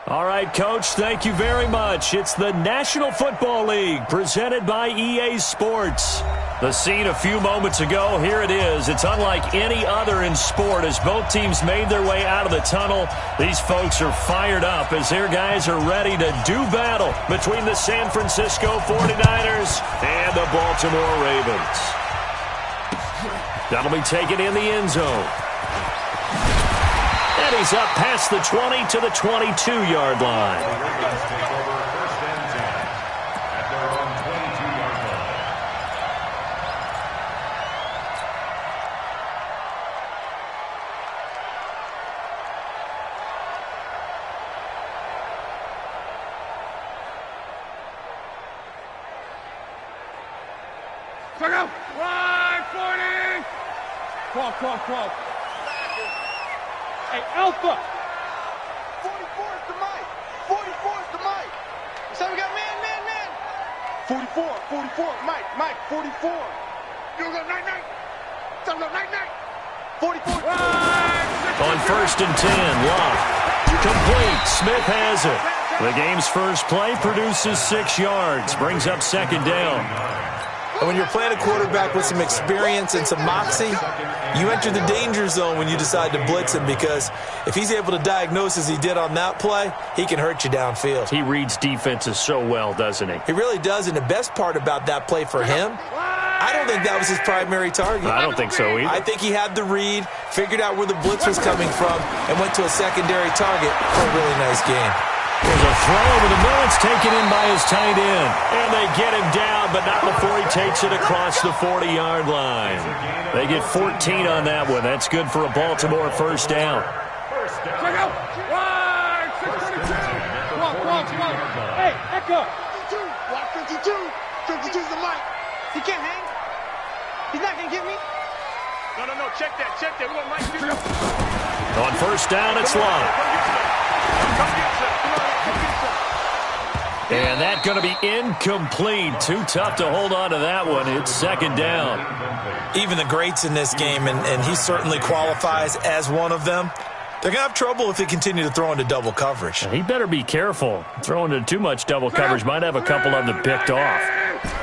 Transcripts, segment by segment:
All right, Coach, thank you very much. It's the National Football League presented by EA Sports. The scene a few moments ago, here it is. It's unlike any other in sport as both teams made their way out of the tunnel. These folks are fired up as their guys are ready to do battle between the San Francisco 49ers and the Baltimore Ravens. That'll be taken in the end zone. And he's up past the 20 to the 22-yard line. Cross. Hey, Alpha! 44 is the mic! 44 is the mic! So we got man! 44, Mike, 44! You go night! So go night! 44! On 1st and 10, Locke. Complete, Smith has it. The game's first play produces 6 yards, brings up 2nd down. And when you're playing a quarterback with some experience and some moxie, you enter the danger zone when you decide to blitz him, because if he's able to diagnose as he did on that play, he can hurt you downfield. He reads defenses so well, doesn't he? He really does, and the best part about that play for him, I don't think that was his primary target. I don't think so either. I think he had the read, figured out where the blitz was coming from, and went to a secondary target for a really nice game. There's a throw over the middle. It's taken in by his tight end. And they get him down, but not before he takes it across the 40-yard line. They get 14 on that one. That's good for a Baltimore first down. Check out! Wide! 622! Come on. Hey, Echo! 52! Block 52! 52's the mic. He can't hang. He's not going to get me. No. Check that. We want Mike to do. On first down, it's Locke. Come get some. And that's going to be incomplete. Too tough to hold on to that one. It's 2nd down. Even the greats in this game, and he certainly qualifies as one of them, they're going to have trouble if they continue to throw into double coverage. He better be careful. Throwing into too much double coverage might have a couple of them picked off.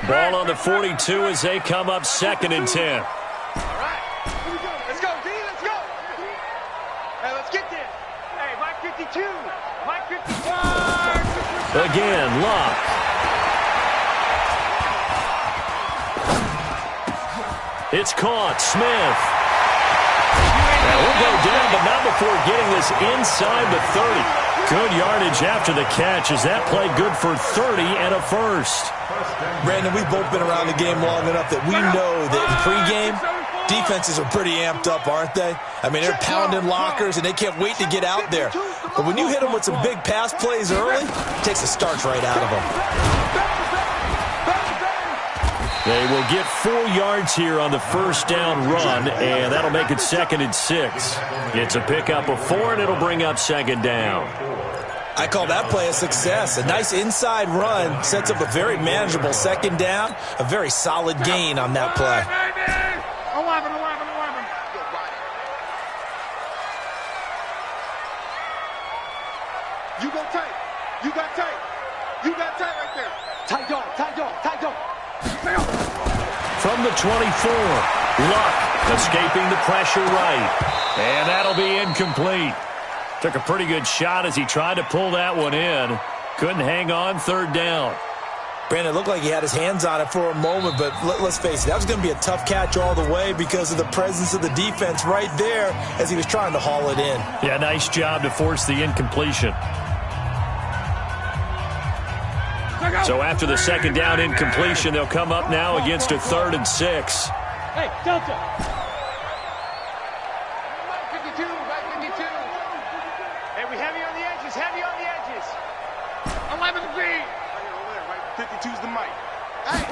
Ball on the 42 as they come up 2nd and 10. All right. Here we go. Let's go, D. Let's go. Hey, let's get this. Hey, Mike 52. Mike 55. Again, Locke. It's caught. Smith. Now we'll go down, but not before getting this inside the 30. Good yardage after the catch. Is that play good for 30 and a first? Brandon, we've both been around the game long enough that we know that in pregame, defenses are pretty amped up, aren't they? I mean, they're pounding lockers, and they can't wait to get out there. But when you hit them with some big pass plays early, it takes the starch right out of them. They will get 4 yards here on the first down run, and that'll make it 2nd and 6. It's a pickup of 4, and it'll bring up 2nd down. I call that play a success. A nice inside run sets up a very manageable 2nd down, a very solid gain on that play. 11. You go tight. You got tight right there. Tight dog. From the 24, Luck escaping the pressure right. And that'll be incomplete. Took a pretty good shot as he tried to pull that one in. Couldn't hang on, 3rd down. Brandon, it looked like he had his hands on it for a moment, but let's face it, that was going to be a tough catch all the way because of the presence of the defense right there as he was trying to haul it in. Yeah, nice job to force the incompletion. So after the 2nd down incompletion, they'll come up now against a 3rd and 6. Hey, Delta. 52. Hey, we heavy on the edges. 11 to beat. 52's the mic. Hey.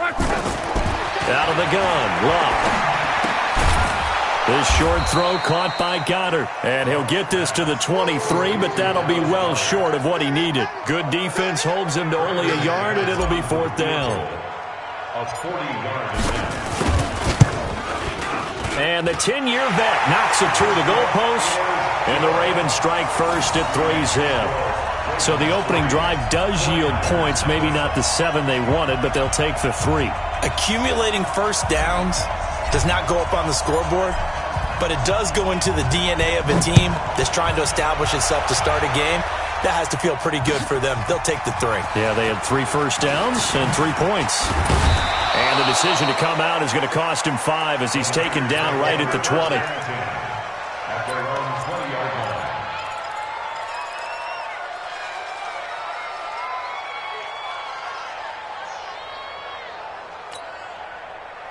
Out of the gun, Luck. This short throw caught by Goddard. And he'll get this to the 23, but that'll be well short of what he needed. Good defense holds him to only a yard, and it'll be 4th down. And the 10-year vet knocks it through the goalpost. And the Ravens strike first at 3 zip. So the opening drive does yield points, maybe not the 7 they wanted, but they'll take the 3. Accumulating first downs does not go up on the scoreboard, but it does go into the DNA of a team that's trying to establish itself to start a game. That has to feel pretty good for them. They'll take the 3. Yeah, they had 3 first downs and 3 points. And the decision to come out is going to cost him 5 as he's taken down right at the 20.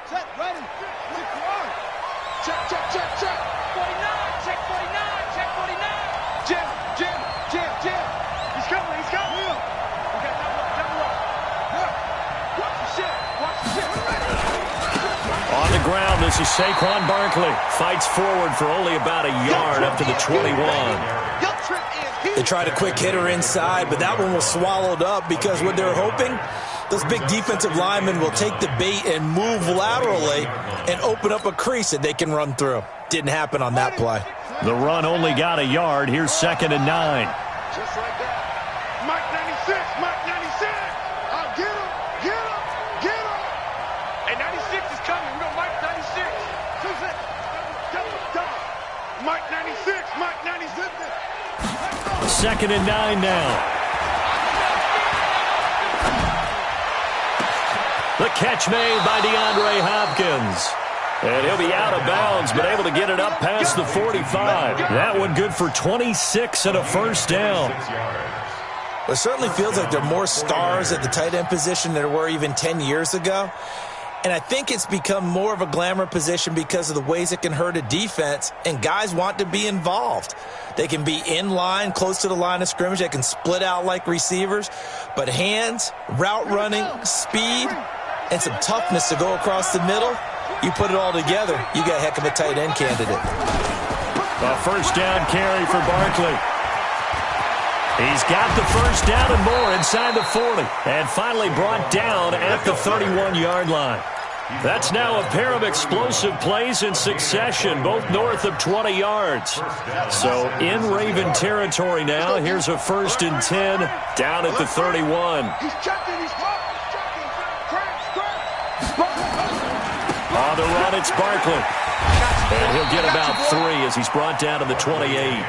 Set, ready. Check, check, check, check. 49, check 49, check 49. Jim. He's coming. We got double up. Yeah. Watch the shit. On the ground, this is Saquon Barkley. Fights forward for only about a yard up to the 21. They tried a quick hitter inside, but that one was swallowed up because what they're hoping, those big defensive linemen will take the bait and move laterally and open up a crease that they can run through. Didn't happen on that play. The run only got a yard. Here's 2nd and 9. Just like that. Mike 96. Get him. Hey, 96 is coming. We got Mike 96. Double. Mike 96. 2nd and 9 now. The catch made by DeAndre Hopkins. And he'll be out of bounds, but able to get it up past the 45. That one good for 26 and a first down. It certainly feels like there are more stars at the tight end position than there were even 10 years ago. And I think it's become more of a glamour position because of the ways it can hurt a defense, and guys want to be involved. They can be in line, close to the line of scrimmage. They can split out like receivers. But hands, route running, speed, and some toughness to go across the middle, you put it all together, you got a heck of a tight end candidate. A first down carry for Barkley. He's got the first down and more inside the 40. And finally brought down at the 31-yard line. That's now a pair of explosive plays in succession, both north of 20 yards. So in Raven territory now, here's a 1st and 10 down at the 31. He's checking. On the run, it's Barkley. And he'll get about 3 as he's brought down to the 28.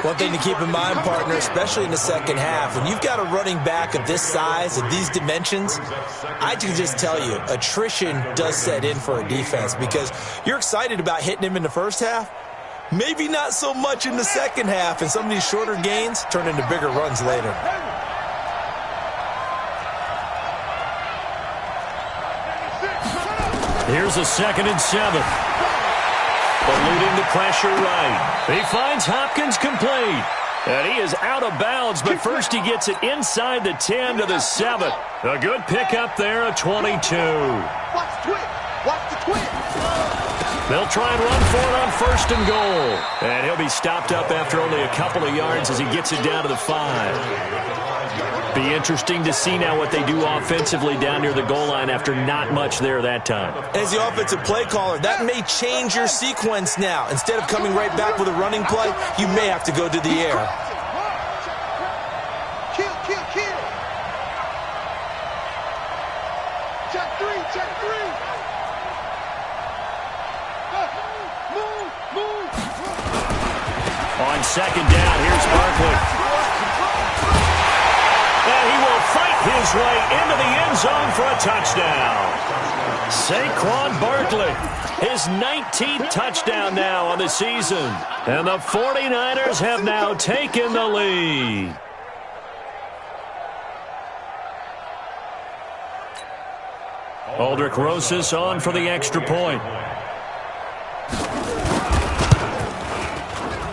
One thing to keep in mind, partner, especially in the second half, when you've got a running back of this size, of these dimensions, I can just tell you, attrition does set in for a defense because you're excited about hitting him in the first half, maybe not so much in the second half, and some of these shorter gains turn into bigger runs later. Here's a 2nd and 7. Eluding the pressure right. He finds Hopkins complete. And he is out of bounds, but first he gets it inside the 10 to the 7. A good pickup there, a 22. Watch the twin. They'll try and run for it on 1st and goal. And he'll be stopped up after only a couple of yards as he gets it down to the 5. Be interesting to see now what they do offensively down near the goal line after not much there that time. As the offensive play caller, that may change your sequence now. Instead of coming right back with a running play, you may have to go to the air. Kill. Check 3. Move. On 2nd down, here's Barkley. And he will fight his way into the end zone for a touchdown. Saquon Barkley, his 19th touchdown now on the season. And the 49ers have now taken the lead. Aldrich Rosas on for the extra point.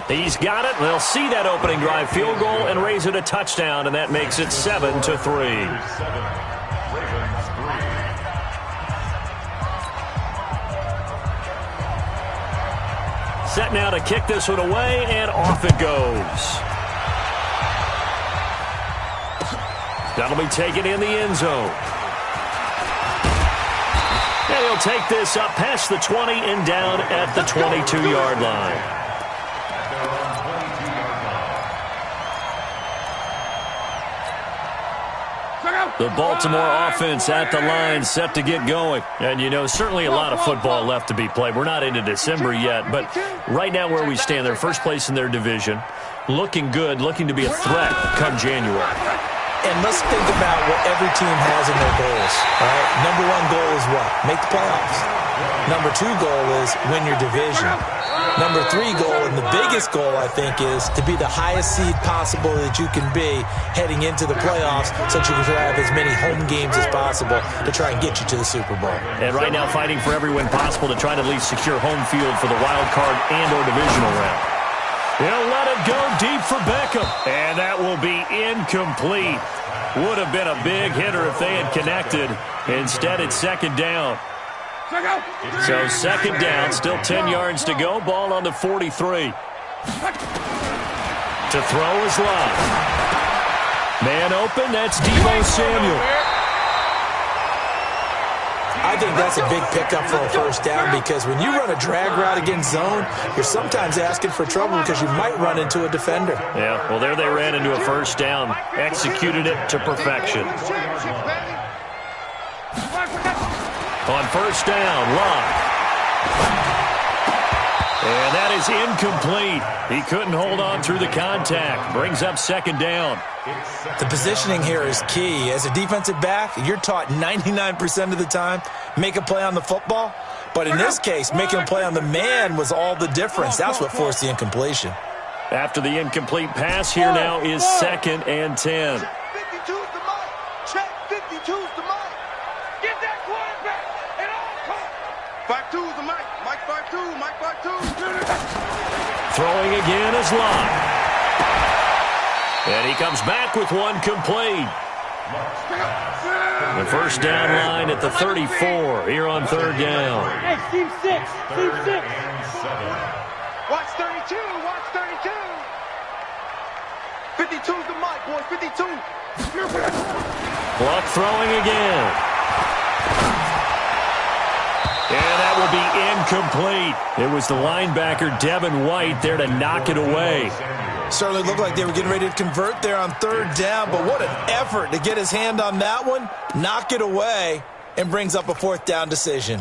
He's got it. They'll see that opening drive field goal and raise it a touchdown, and that makes it 7-3. Set now to kick this one away, and off it goes. That'll be taken in the end zone. And he'll take this up past the 20 and down at the 22-yard line. The Baltimore offense at the line, set to get going. And, you know, certainly a lot of football left to be played. We're not into December yet, but right now where we stand, they're first place in their division, looking good, looking to be a threat come January. And let's think about what every team has in their goals. All right? Number one goal is what? Make the playoffs. Number two goal is win your division. Number three goal, and the biggest goal, I think, is to be the highest seed possible that you can be heading into the playoffs so that you can have as many home games as possible to try and get you to the Super Bowl. And right now fighting for every win possible to try to at least secure home field for the wild card and or divisional round. He'll let it go deep for Beckham. And that will be incomplete. Would have been a big hitter if they had connected. Instead, it's second down. So second down, still 10 yards to go. Ball on the 43. To throw is Love. Man open, that's Deebo Samuel. I think that's a big pickup for a first down because when you run a drag route against zone, you're sometimes asking for trouble because you might run into a defender. Yeah, well, there they ran into a first down. Executed it to perfection. On first down, Love. And that is incomplete. He couldn't hold on through the contact. Brings up second down. The positioning here is key. As a defensive back, you're taught 99% of the time, make a play on the football. But in this case, making a play on the man was all the difference. That's what forced the incompletion. After the incomplete pass, here now is second and 10. 52's the mic. Check 52's the mic. Get that quarterback at all costs. 52's the mic. Mike 52. Mike 52. Throwing again is Love. And he comes back with one complete. The first down line at the 34 here on third down. Hey, team 6. Team 6. Watch 32. Watch 32. 52's the mic, boys. 52. Luck throwing again. And that will be incomplete. It was the linebacker, Devin White, there to knock it away. Certainly looked like they were getting ready to convert there on third down, but what an effort to get his hand on that one, knock it away, and brings up a fourth down decision.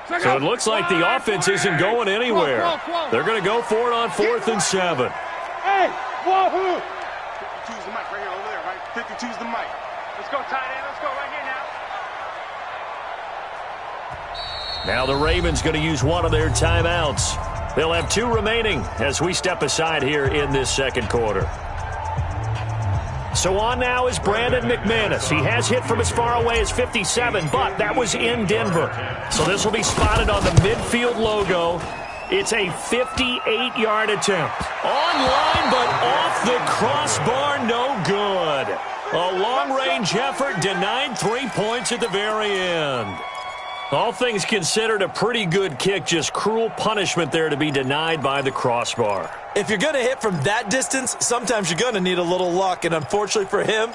So it looks like the offense isn't going anywhere. They're going to go for it on 4th and 7. Hey, wahoo! 52's the mic right here over there, right? 52's the mic. Let's go, tight end. Let's go right here now. Now the Ravens going to use one of their timeouts. They'll have 2 remaining as we step aside here in this second quarter. So on now is Brandon McManus. He has hit from as far away as 57, but that was in Denver. So this will be spotted on the midfield logo. It's a 58-yard attempt. Online, but off the crossbar, no good. A long-range effort denied 3 points at the very end. All things considered, a pretty good kick, just cruel punishment there to be denied by the crossbar. If you're going to hit from that distance, sometimes you're going to need a little luck, and unfortunately for him,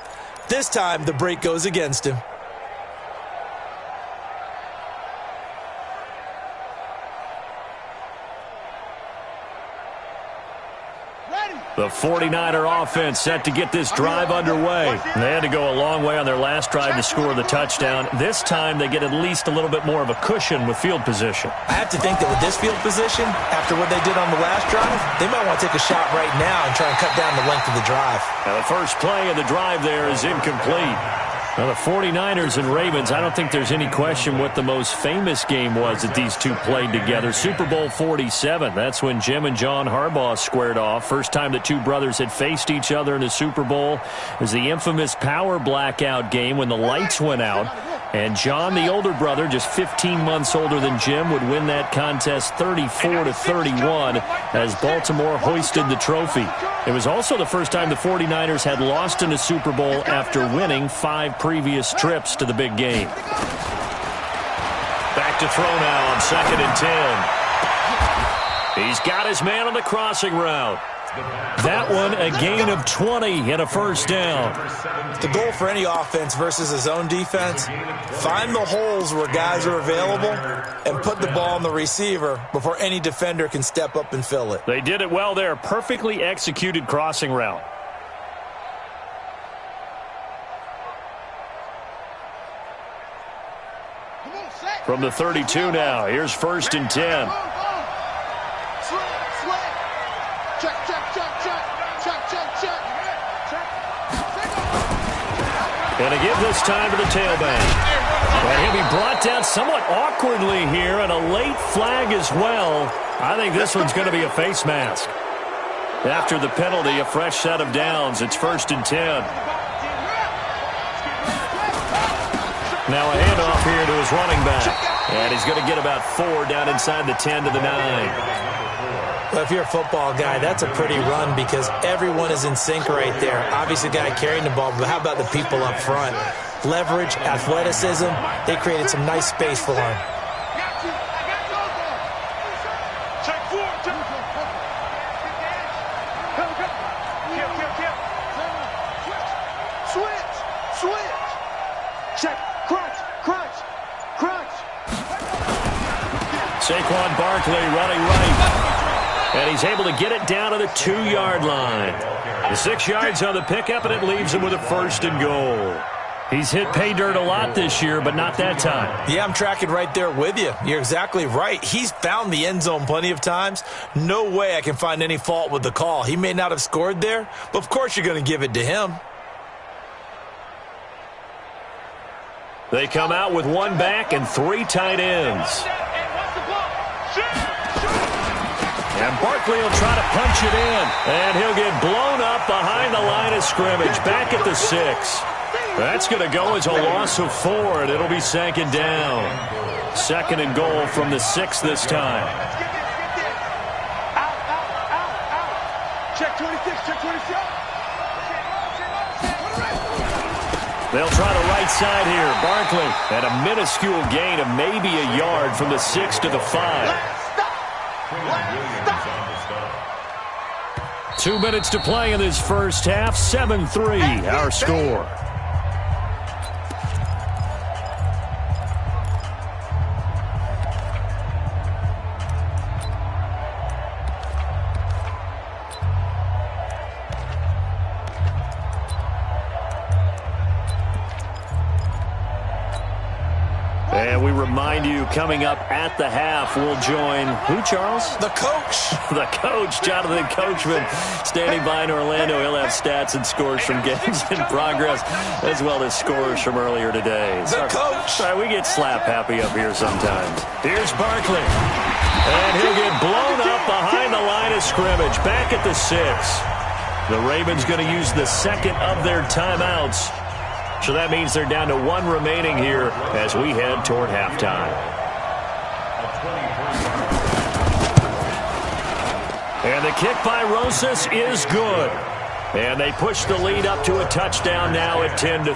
this time the break goes against him. The 49er offense set to get this drive underway. They had to go a long way on their last drive to score the touchdown. This time they get at least a little bit more of a cushion with field position. I have to think that with this field position, after what they did on the last drive, they might want to take a shot right now and try and cut down the length of the drive. Now the first play of the drive there is incomplete. Now the 49ers and Ravens, I don't think there's any question what the most famous game was that these two played together. Super Bowl 47. That's when Jim and John Harbaugh squared off. First time the two brothers had faced each other in a Super Bowl. It was the infamous power blackout game when the lights went out. And John, the older brother, just 15 months older than Jim, would win that contest 34-31 as Baltimore hoisted the trophy. It was also the first time the 49ers had lost in a Super Bowl after winning 5 previous trips to the big game. Back to throw now on 2nd and 10. He's got his man on the crossing route. That one a gain of 20 and a first down. The goal for any offense versus a zone defense, find the holes where guys are available and put the ball on the receiver before any defender can step up and fill it. They did it well there. Perfectly executed crossing route. From the 32 now, here's 1st and 10. And to give this time to the tailback. And he'll be brought down somewhat awkwardly here, and a late flag as well. I think this one's going to be a face mask. After the penalty, a fresh set of downs. It's 1st and 10. Now a handoff here to his running back. And he's going to get about 4 down inside the 10 to the 9. Well, if you're a football guy, that's a pretty run because everyone is in sync right there. Obviously, the guy carrying the ball, but how about the people up front? Leverage, athleticism, they created some nice space for him. Saquon Barkley running right. And he's able to get it down to the 2-yard line. The 6 yards on the pickup, and it leaves him with a 1st and goal. He's hit pay dirt a lot this year, but not that time. Yeah, I'm tracking right there with you. You're exactly right. He's found the end zone plenty of times. No way I can find any fault with the call. He may not have scored there, but of course you're going to give it to him. They come out with 1 back and 3 tight ends. And Barkley will try to punch it in. And he'll get blown up behind the line of scrimmage. Back at the 6. That's going to go as a loss of 4, and it'll be 2nd down. 2nd and goal from the 6 this time. Check 26, check 26. They'll try the right side here. Barkley at a minuscule gain of maybe a yard from the 6 to the 5. 2 minutes to play in this first half. 7-3, our score. And we remind you, coming up at the half, we'll join who, Charles? The coach. The coach, Jonathan Coachman, standing by in Orlando. He'll have stats and scores from games in progress, as well as scores from earlier today. The coach. Sorry, we get slap happy up here sometimes. Here's Barkley. And he'll get blown up behind the line of scrimmage. Back at the 6. The Ravens going to use the 2nd of their timeouts. So that means they're down to 1 remaining here as we head toward halftime. And the kick by Rosas is good. And they push the lead up to a touchdown now at 10-3.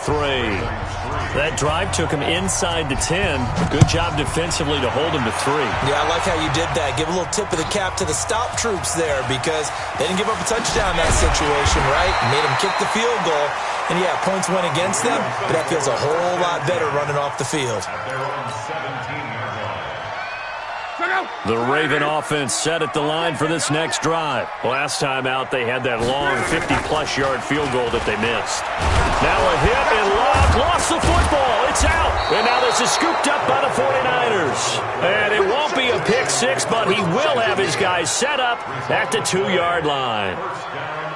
That drive took him inside the 10. Good job defensively to hold him to 3. Yeah, I like how you did that. Give a little tip of the cap to the stop troops there because they didn't give up a touchdown in that situation, right? Made them kick the field goal. And, yeah, points went against them, but that feels a whole lot better running off the field. The Raven offense set at the line for this next drive. Last time out, they had that long 50-plus yard field goal that they missed. Now a hit and lost the football. It's out. And now this is scooped up by the 49ers. And it won't be a pick 6, but he will have his guys set up at the 2-yard line.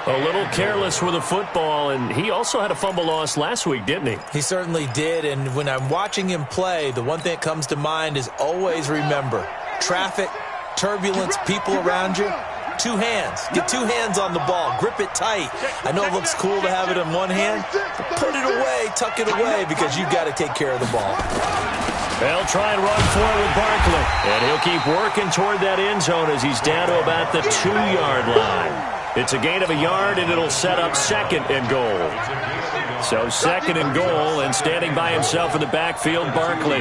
A little careless with the football, and he also had a fumble loss last week, didn't he? He certainly did, and when I'm watching him play, the one thing that comes to mind is always remember, traffic, turbulence, people around you, 2 hands. Get 2 hands on the ball. Grip it tight. I know it looks cool to have it in one hand, but put it away, tuck it away, because you've got to take care of the ball. They'll try and run for it with Barkley, and he'll keep working toward that end zone as he's down to about the 2-yard line. It's a gain of a yard, and it'll set up 2nd and goal. So 2nd and goal, and standing by himself in the backfield, Barkley.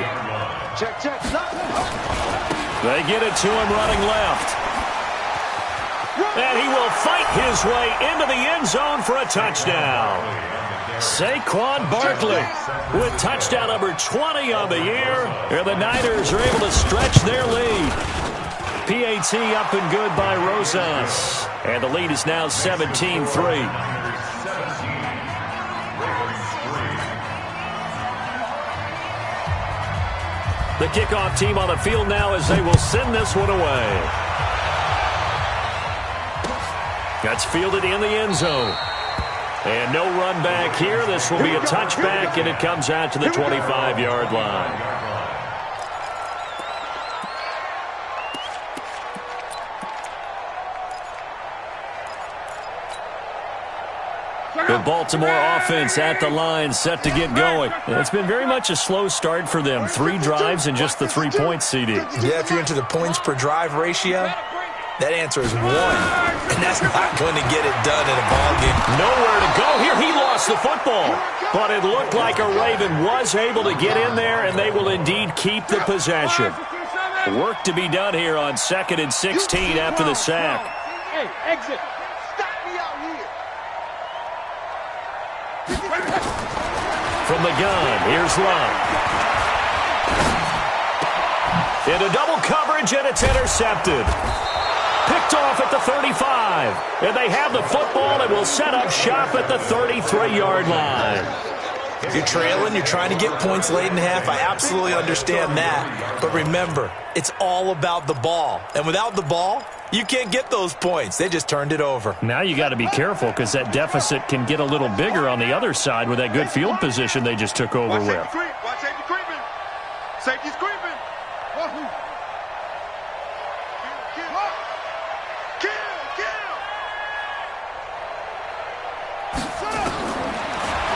They get it to him running left. And he will fight his way into the end zone for a touchdown. Saquon Barkley with touchdown number 20 on the year. And the Niners are able to stretch their lead. PAT up and good by Rosas. And the lead is now 17-3. The kickoff team on the field now as they will send this one away. That's fielded in the end zone. And no run back here. This will be a touchback, and it comes out to the 25-yard line. The Baltimore offense at the line, set to get going. It's been very much a slow start for them. 3 drives and just the 3 points, CD. Yeah, if you're into the points per drive ratio, that answer is 1. And that's not going to get it done in a ball game. Nowhere to go here. He lost the football. But it looked like a Raven was able to get in there, and they will indeed keep the possession. Work to be done here on 2nd and 16 after the sack. Hey, exit. Stop me out here. From the gun, here's Love. Into double coverage, and it's intercepted. Picked off at the 35. And they have the football and will set up shop at the 33-yard line. If you're trailing, you're trying to get points late in half. I absolutely understand that. But remember, it's all about the ball. And without the ball, you can't get those points. They just turned it over. Now you got to be careful because that deficit can get a little bigger on the other side with that good field position they just took over with. Watch safety creeping. Safety's creeping.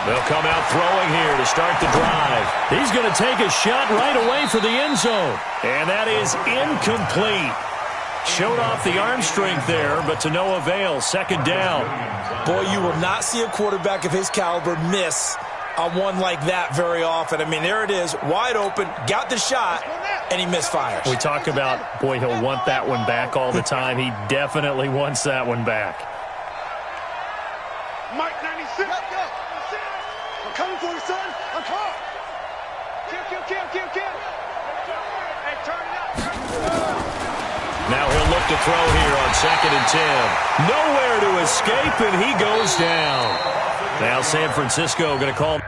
They'll come out throwing here to start the drive. He's going to take a shot right away for the end zone. And that is incomplete. Showed off the arm strength there, but to no avail. 2nd down. Boy, you will not see a quarterback of his caliber miss on one like that very often. I mean, there it is, wide open, got the shot, and he misfires. We talk about, boy, he'll want that one back all the time. He definitely wants that one back. Mike 96. I'm coming for you, son. I'm caught. Kill. Hey, turn it up. Now he'll look to throw here on 2nd and 10. Nowhere to escape, and he goes down. Now San Francisco going to call.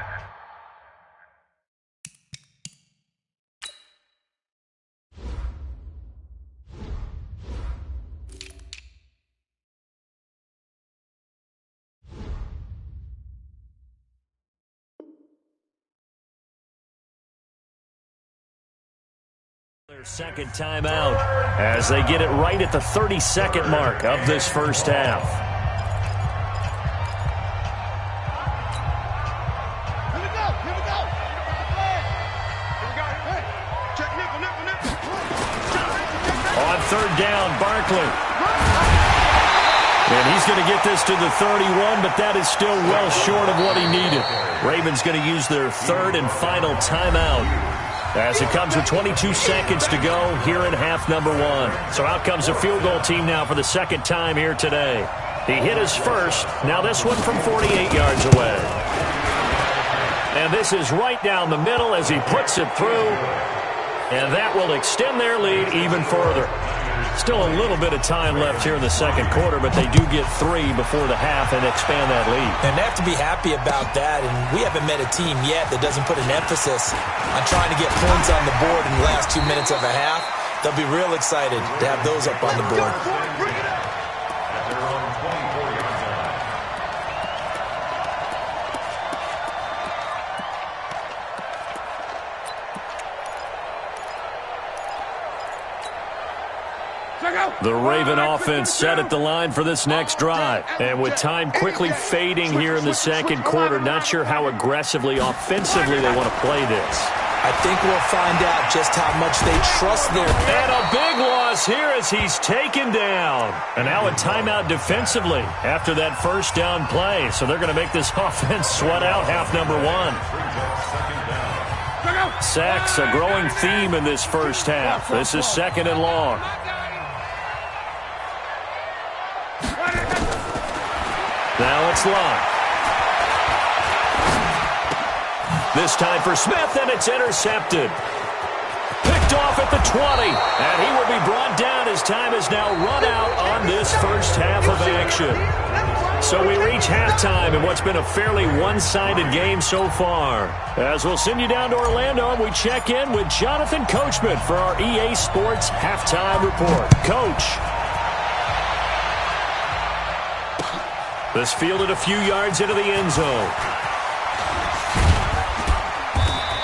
Their 2nd timeout as they get it right at the 30-second mark of this first half. Here we go. Hey, check nickel. On 3rd down, Barkley. And he's going to get this to the 31, but that is still well short of what he needed. Ravens going to use their 3rd and final timeout as it comes with 22 seconds to go here in half number 1. So out comes the field goal team now for the 2nd time here today. He hit his first. Now this one from 48 yards away. And this is right down the middle as he puts it through. And that will extend their lead even further. Still a little bit of time left here in the 2nd quarter, but they do get 3 before the half and expand that lead. And they have to be happy about that, and we haven't met a team yet that doesn't put an emphasis on trying to get points on the board in the last 2 minutes of a half. They'll be real excited to have those up on the board. The Raven offense set at the line for this next drive. And with time quickly fading here in the 2nd quarter, not sure how aggressively, offensively they want to play this. I think we'll find out just how much they trust their... And a big loss here as he's taken down. And now a timeout defensively after that 1st down play. So they're going to make this offense sweat out half number 1. Sacks, a growing theme in this first half. This is 2nd and long. Now it's Luck. This time for Smith, and it's intercepted. Picked off at the 20, and he will be brought down as time is now run out on this first half of action. So we reach halftime in what's been a fairly one-sided game so far. As we'll send you down to Orlando, and we check in with Jonathan Coachman for our EA Sports Halftime Report. Coach. This fielded a few yards into the end zone.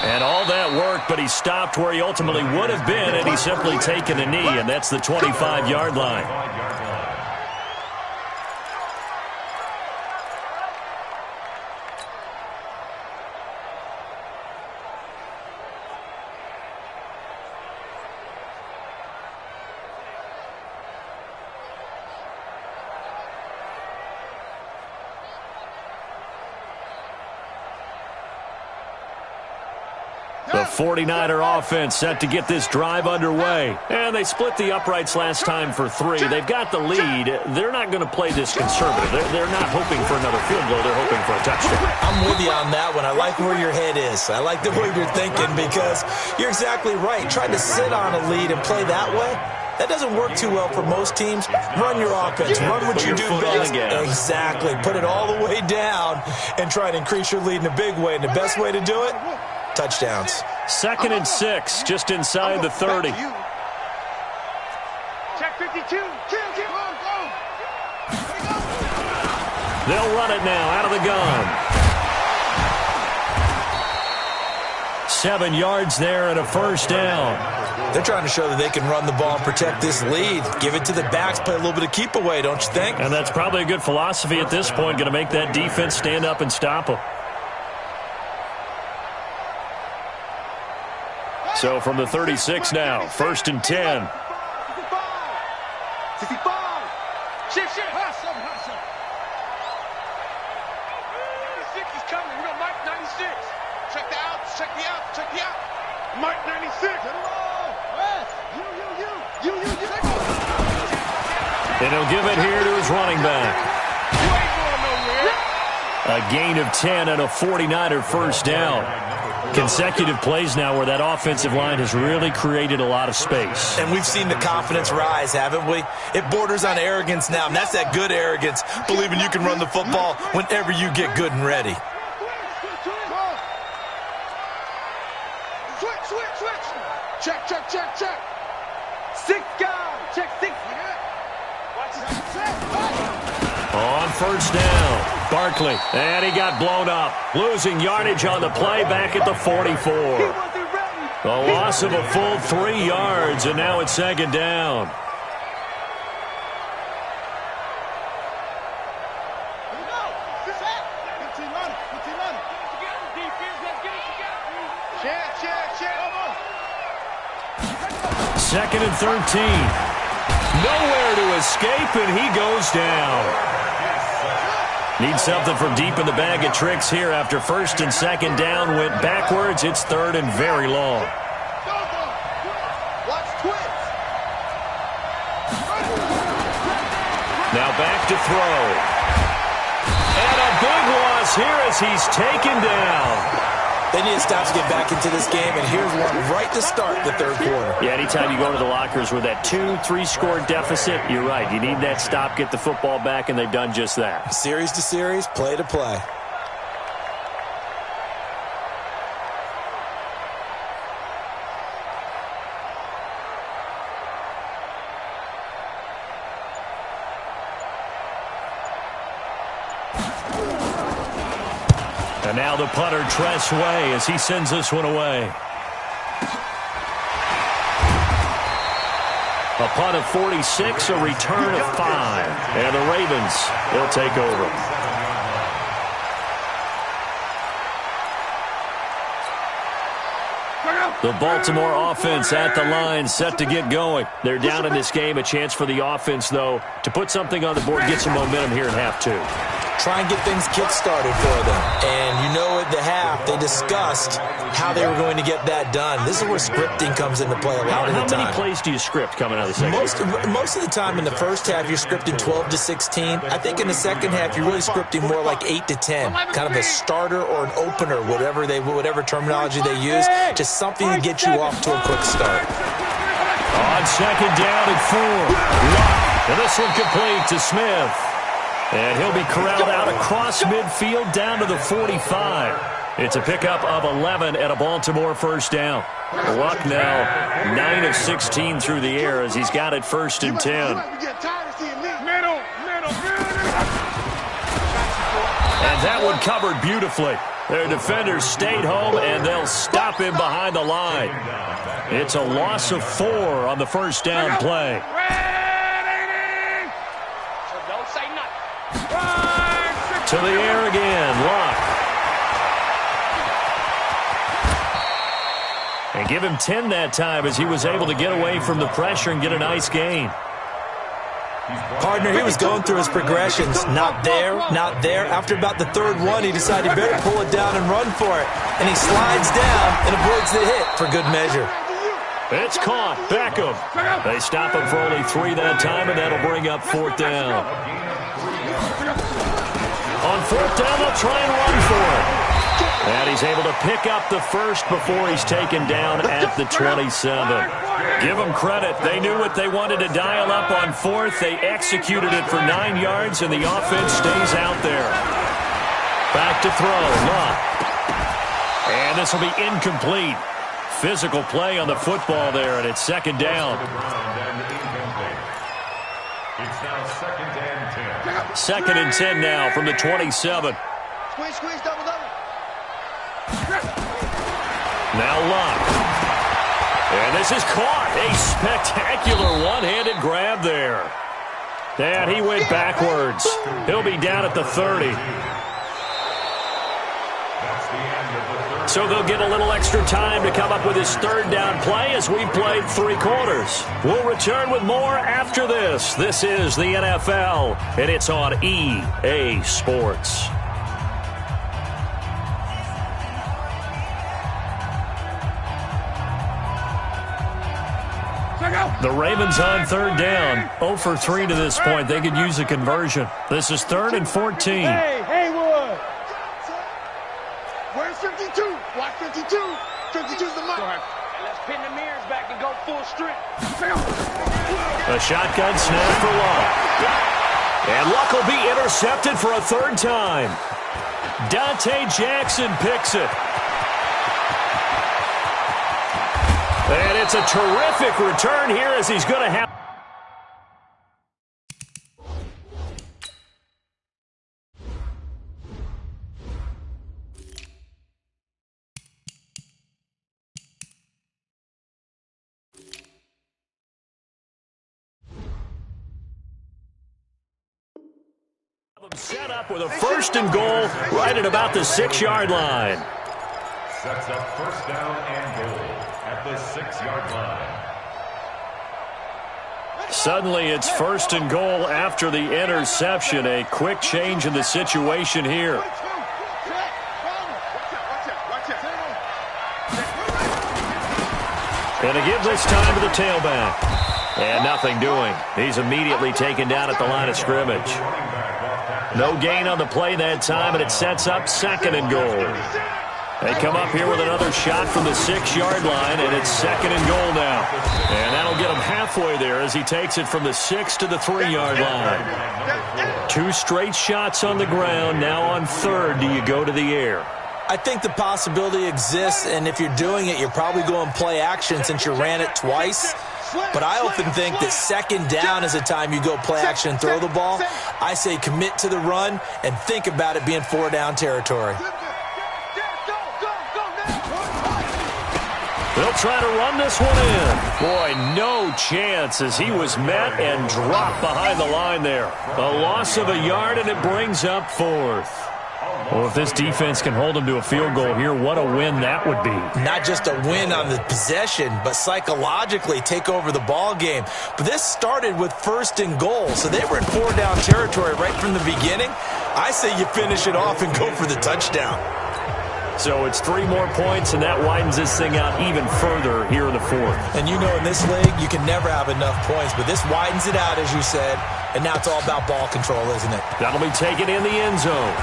And all that work, but he stopped where he ultimately would have been had he simply taken a knee, and that's the 25-yard line. The 49er offense set to get this drive underway. And they split the uprights last time for 3. They've got the lead. They're not going to play this conservative. They're not hoping for another field goal. They're hoping for a touchdown. I'm with you on that one. I like where your head is. I like the way you're thinking because you're exactly right. Trying to sit on a lead and play that way, that doesn't work too well for most teams. Run your offense. Run what you do best. Exactly. Put it all the way down and try to increase your lead in a big way. And the best way to do it, touchdowns. 2nd and 6, just inside the 30. Check 52. They'll run it now out of the gun. 7 yards there and a first down. They're trying to show that they can run the ball and protect this lead. Give it to the backs, play a little bit of keep away, don't you think? And that's probably a good philosophy at this point, going to make that defense stand up and stop them. So from the 36 now, 1st and 10. 65. Shit. 96 is coming. We got Mike 96. Check the outs. Check the out. Mike 96. You. And he'll give it here to his running back. A gain of 10 and a 49er first down. Consecutive plays now where that offensive line has really created a lot of space. And we've seen the confidence rise, haven't we? It borders on arrogance now, and that's that good arrogance, believing you can run the football whenever you get good and ready. Switch. Check. 6 guys. Check 6. On first down, Barkley, and he got blown up. Losing yardage on the play back at the 44. A loss of a full 3 yards, and now it's 2nd down. Second and 13. Nowhere to escape, and he goes down. Need something from deep in the bag of tricks here after 1st and 2nd down went backwards. It's 3rd and very long. Now back to throw. And a big loss here as he's taken down. They need to stop to get back into this game, and here's one right to start the 3rd quarter. Yeah, anytime you go to the lockers with that 2-3 score deficit, you're right. You need that stop, get the football back, and they've done just that. Series to series, play to play. And now the punter, Tress Way, as he sends this one away. A punt of 46, a return of 5. And the Ravens, they'll take over. The Baltimore offense at the line, set to get going. They're down in this game. A chance for the offense, though, to put something on the board, get some momentum here in half 2. try and get things kick-started for them. And you know at the half, they discussed how they were going to get that done. This is where scripting comes into play a lot of the time. How many plays do you script coming out of the second half? Most of the time in the first half, you're scripting 12 to 16. I think in the second half, you're really scripting more like 8 to 10. Kind of a starter or an opener, whatever terminology they use. Just something to get you off to a quick start. On second down and 4. Luck. And this one complete to Smith. And he'll be corralled out across midfield down to the 45. It's a pickup of 11 and a Baltimore first down. Luck now 9 of 16 through the air as he's got it first and 10. And that one covered beautifully. Their defenders stayed home, and they'll stop him behind the line. It's a loss of 4 on the first down play. To the air again, Luck. And give him 10 that time as he was able to get away from the pressure and get a nice gain. Partner, he was going through his progressions. Not there, not there. After about the third one, he decided he better pull it down and run for it. And he slides down and avoids the hit for good measure. It's caught. Beckham. They stop him for only 3 that time, and that'll bring up 4th down. On 4th down, they'll try and run for it. And he's able to pick up the first before he's taken down at the 27. Give them credit. They knew what they wanted to dial up on 4th. They executed it for 9 yards, and the offense stays out there. Back to throw. Luck. And this will be incomplete. Physical play on the football there, and it's second down. It's now second and 10. Second and 10 now from the 27. Squeeze, double. Now Luck. And this is caught. A spectacular one-handed grab there. And he went backwards. He'll be down at the 30. So they'll get a little extra time to come up with his third down play as we've played 3 quarters. We'll return with more after this. This is the NFL, and it's on EA Sports. The Ravens on third down. 0 for 3 to this point. They could use a conversion. This is 3rd and 14. Hey, Haywood. Where's 52? Watch 52. 52's the mark. Let's pin the mirrors back and go full strength. A shotgun snap for Luck. And Luck will be intercepted for a 3rd time. Dante Jackson picks it. And it's a terrific return here as he's going to have... set up with a 1st and goal right at about the 6-yard line. Sets up 1st down and goal at the 6-yard line. Suddenly it's 1st and goal after the interception. A quick change in the situation here. And to give this time to the tailback. And nothing doing. He's immediately taken down at the line of scrimmage. No gain on the play that time, and it sets up 2nd and goal. They come up here with another shot from the 6-yard line, and it's 2nd and goal now. And that'll get him halfway there as he takes it from the 6 to the 3-yard line. 2 straight shots on the ground. Now on 3rd, do you go to the air? I think the possibility exists, and if you're doing it, you're probably going play action since you ran it twice. But I often think that 2nd down is the time you go play action and throw the ball. I say commit to the run and think about it being 4-down territory. They'll try to run this one in. Boy, no chance as he was met and dropped behind the line there. A loss of a yard, and it brings up 4th. Well, if this defense can hold them to a field goal here, what a win that would be. Not just a win on the possession, but psychologically take over the ball game. But this started with 1st and goal, so they were in 4-down territory right from the beginning. I say you finish it off and go for the touchdown. So it's 3 more points, and that widens this thing out even further here in the fourth. And you know in this league, you can never have enough points, but this widens it out, as you said, and now it's all about ball control, isn't it? That'll be taken in the end zone.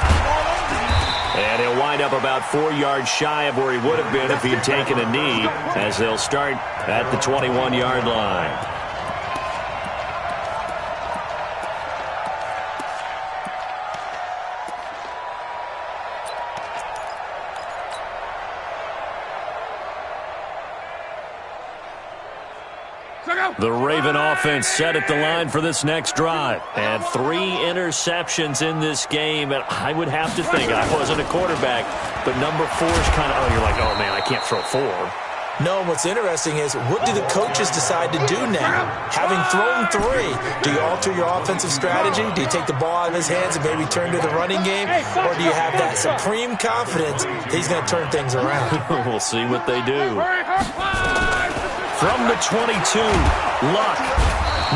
And he'll wind up about 4 yards shy of where he would have been if he had taken a knee, as they'll start at the 21-yard line. The Raven offense set at the line for this next drive. And 3 interceptions in this game. And I would have to think, I wasn't a quarterback, but number 4 is kind of, you're like, oh, man, I can't throw 4. No, what's interesting is, what do the coaches decide to do now? Having thrown 3, do you alter your offensive strategy? Do you take the ball out of his hands and maybe turn to the running game? Or do you have that supreme confidence that he's going to turn things around? We'll see what they do. From the 22, Luck.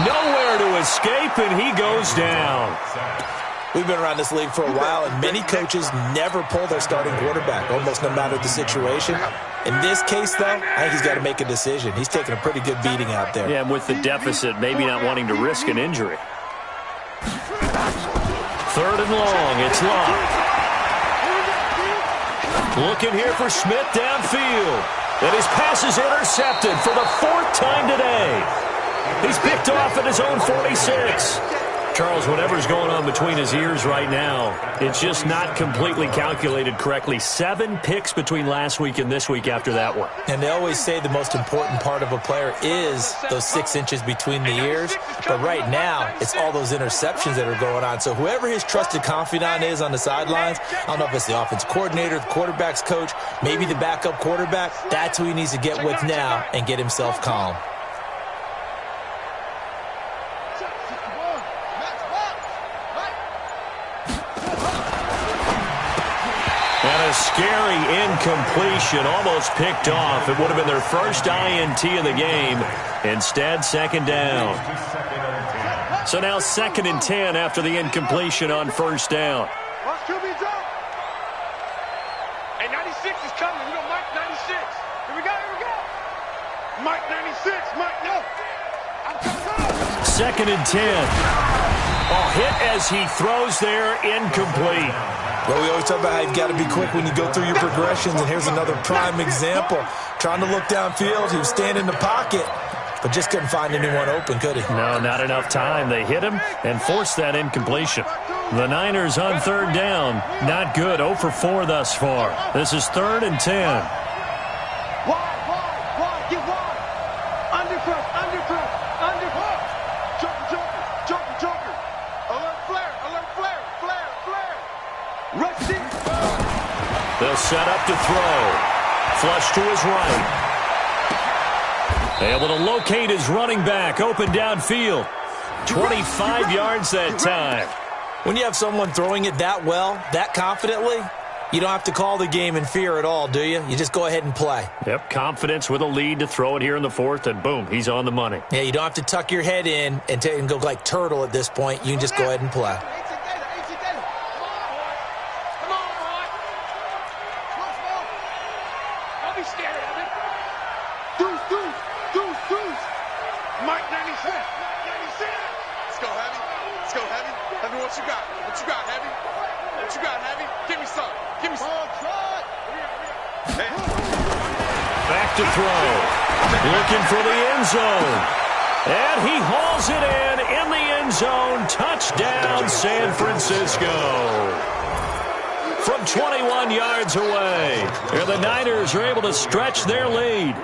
Nowhere to escape, and he goes down. We've been around this league for a while, and many coaches never pull their starting quarterback, almost no matter the situation. In this case, though, I think he's got to make a decision. He's taking a pretty good beating out there. Yeah, and with the deficit, maybe not wanting to risk an injury. 3rd and long, it's Luck. Looking here for Smith downfield. And his pass is intercepted for the 4th time today. He's picked off at his own 46. Charles, whatever's going on between his ears right now, it's just not completely calculated correctly. 7 picks between last week and this week after that one. And they always say the most important part of a player is those 6 inches between the ears. But right now, it's all those interceptions that are going on. So whoever his trusted confidant is on the sidelines, I don't know if it's the offensive coordinator, the quarterback's coach, maybe the backup quarterback, that's who he needs to get with now and get himself calm. And a scary incompletion, almost picked off. It would have been their first INT of the game. Instead, 2nd down. So now 2nd and 10 after the incompletion on 1st down. Hey, 96 is coming. We got Mike 96. Here we go, here we go. Mike 96, Mike, no. I'm coming. 2nd and 10. Oh, hit as he throws there, incomplete. Well, we always talk about how you've got to be quick when you go through your progressions, and here's another prime example. Trying to look downfield, he was standing in the pocket, but just couldn't find anyone open, could he? No, not enough time. They hit him and forced that incompletion. The Niners on 3rd down. Not good. 0 for 4 thus far. This is 3rd and 10. Wide, get wide. Undercut. Joker. Alert flare. Rush it. They'll set up to throw. Flush to his right. Able to locate his running back. Open downfield. 25 yards that time. When you have someone throwing it that well, that confidently, you don't have to call the game in fear at all, do you? You just go ahead and play. Yep, confidence with a lead to throw it here in the 4th, and boom, he's on the money. Yeah, you don't have to tuck your head in and go like turtle at this point. You can just go ahead and play. Mike 96. Let's go, Heavy. Heavy, what you got? Heavy? Give me some. Back to throw. Looking for the end zone. And he hauls it in the end zone. Touchdown, San Francisco. From 21 yards away. And the Niners are able to stretch their lead.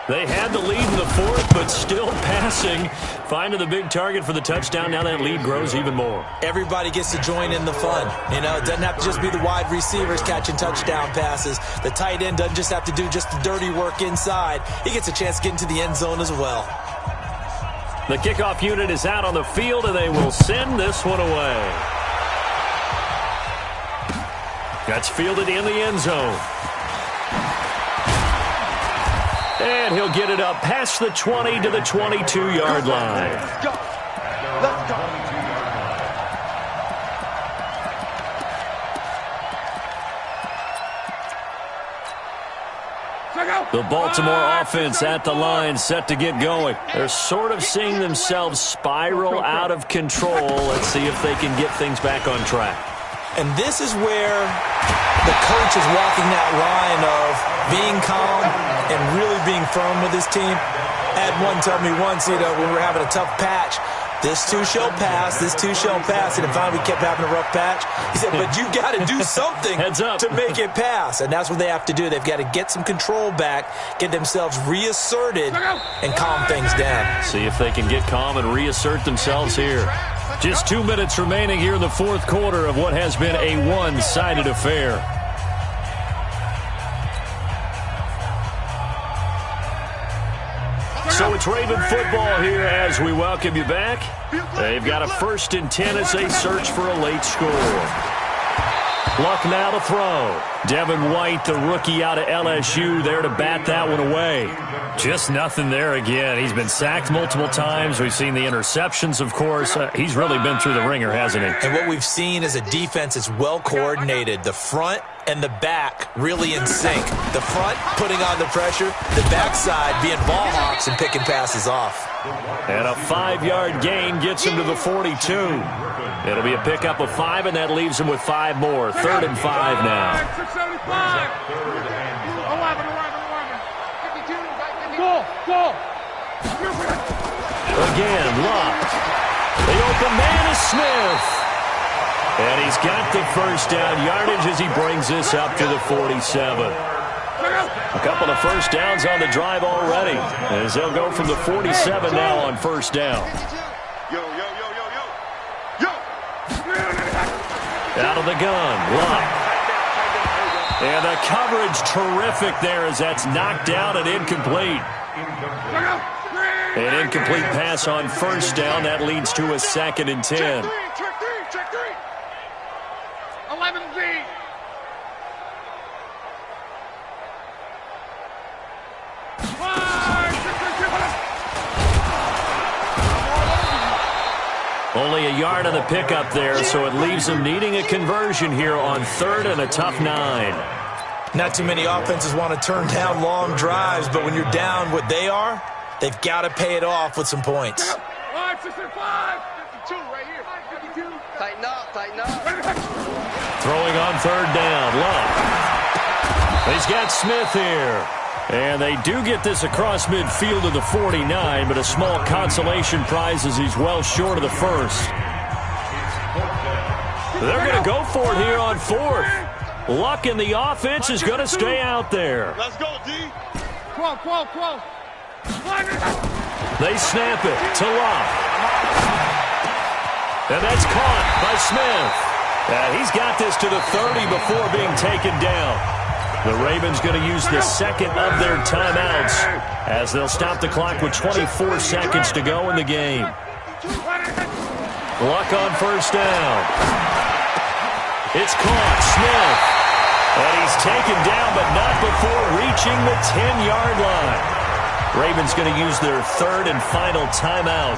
They had the lead in the 4th, but still passing. Finding the big target for the touchdown. Now that lead grows even more. Everybody gets to join in the fun. You know, it doesn't have to just be the wide receivers catching touchdown passes. The tight end doesn't just have to do just the dirty work inside. He gets a chance to get into the end zone as well. The kickoff unit is out on the field, and they will send this one away. That's fielded in the end zone. And he'll get it up past the 20 to the 22-yard line. Let's go. The Baltimore offense at the line, set to get going. They're sort of seeing themselves spiral out of control. Let's see if they can get things back on track. And this is where the coach is walking that line of being calm and really being firm with his team. I had one tell me once, when we were having a tough patch, this too shall pass, this too shall pass. And finally we kept having a rough patch. He said, but you got to do something to make it pass. And that's what they have to do. They've got to get some control back, get themselves reasserted, and calm things down. See if they can get calm and reassert themselves here. Just 2 minutes remaining here in the fourth quarter of what has been a one-sided affair. So it's Raven football here as we welcome you back. They've got a 1st and 10 as they search for a late score. Luck now to throw. Devin White, the rookie out of LSU, there to bat that one away. Just nothing there again. He's been sacked multiple times. We've seen the interceptions, of course. He's really been through the ringer, hasn't he? And what we've seen is a defense that's well coordinated. The front and the back really in sync. The front putting on the pressure, the backside being ball hawks and picking passes off. And a 5-yard gain gets him to the 42. It'll be a pickup of 5, and that leaves him with 5 more. 3rd and 5 now. 675. 11. Go. Again, Luck. The open man is Smith. And he's got the first down yardage as he brings this up to the 47. A couple of first downs on the drive already, as they'll go from the 47 now on first down. Out of the gun, Luck. And the coverage terrific there as that's knocked down and incomplete. An incomplete pass on first down. That leads to a 2nd and 10. Check 3. 11Z. Only a yard on the pickup there, so it leaves them needing a conversion here on 3rd and a tough 9. Not too many offenses want to turn down long drives, but when you're down what they are, they've got to pay it off with some points. 5, 52 right here. 52. Tighten up. Throwing on 3rd down, Luck. He's got Smith here. And they do get this across midfield to the 49, but a small consolation prize as he's well short of the 1st. They're going to go for it here on 4th. Luck in the offense is going to stay out there. Let's go, D. Quo. They snap it to Luck. And that's caught by Smith. And he's got this to the 30 before being taken down. The Ravens going to use the 2nd of their timeouts as they'll stop the clock with 24 seconds to go in the game. Luck on first down. It's caught. Smith. And he's taken down, but not before reaching the 10-yard line. Ravens going to use their 3rd and final timeout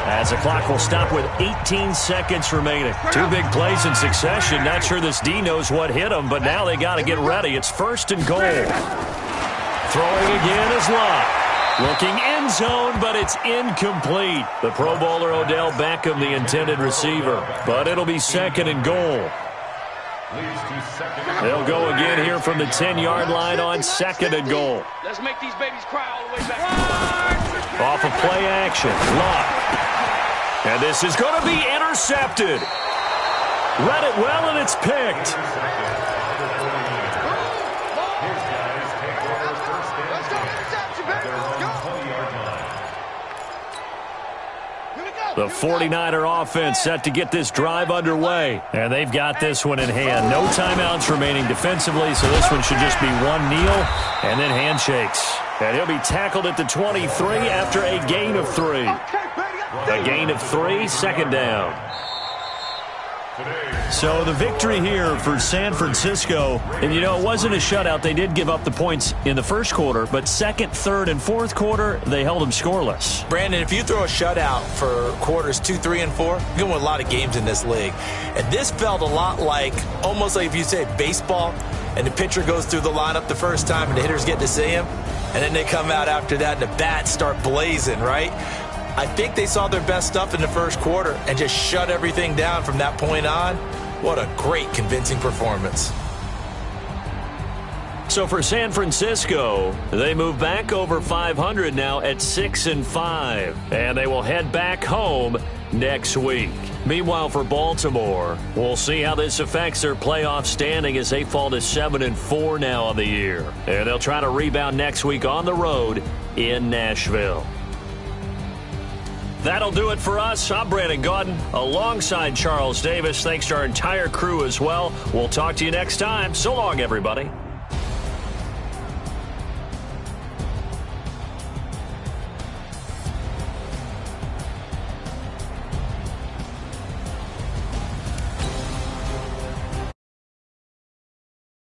as the clock will stop with 18 seconds remaining. 2 big plays in succession. Not sure this D knows what hit him, but now they got to get ready. It's 1st and goal. Throwing again is Luck. Looking end zone, but it's incomplete. The Pro Bowler Odell Beckham, the intended receiver. But it'll be 2nd and goal. They'll go again here from the 10-yard line on 2nd and goal. Let's make these babies cry all the way back. Off of play action, Luck. And this is going to be intercepted. Read it well, and it's picked. The 49er offense set to get this drive underway. And they've got this one in hand. No timeouts remaining defensively, so this one should just be one kneel and then handshakes. And he'll be tackled at the 23 after a gain of 3. A gain of 3, 2nd down. So the victory here for San Francisco, and it wasn't a shutout. They did give up the points in the first quarter, but 2nd, 3rd, and 4th quarter, they held them scoreless. Brandon, if you throw a shutout for quarters 2, 3, and 4, you're going to win a lot of games in this league. And this felt a lot like, almost like if you say baseball, and the pitcher goes through the lineup the first time and the hitters get to see him, and then they come out after that and the bats start blazing, right? I think they saw their best stuff in the first quarter and just shut everything down from that point on. What a great, convincing performance. So for San Francisco, they move back over 500 now at 6-5, and they will head back home next week. Meanwhile, for Baltimore, we'll see how this affects their playoff standing as they fall to 7-4 now on the year. And they'll try to rebound next week on the road in Nashville. That'll do it for us. I'm Brandon Gaudin alongside Charles Davis. Thanks to our entire crew as well. We'll talk to you next time. So long, everybody.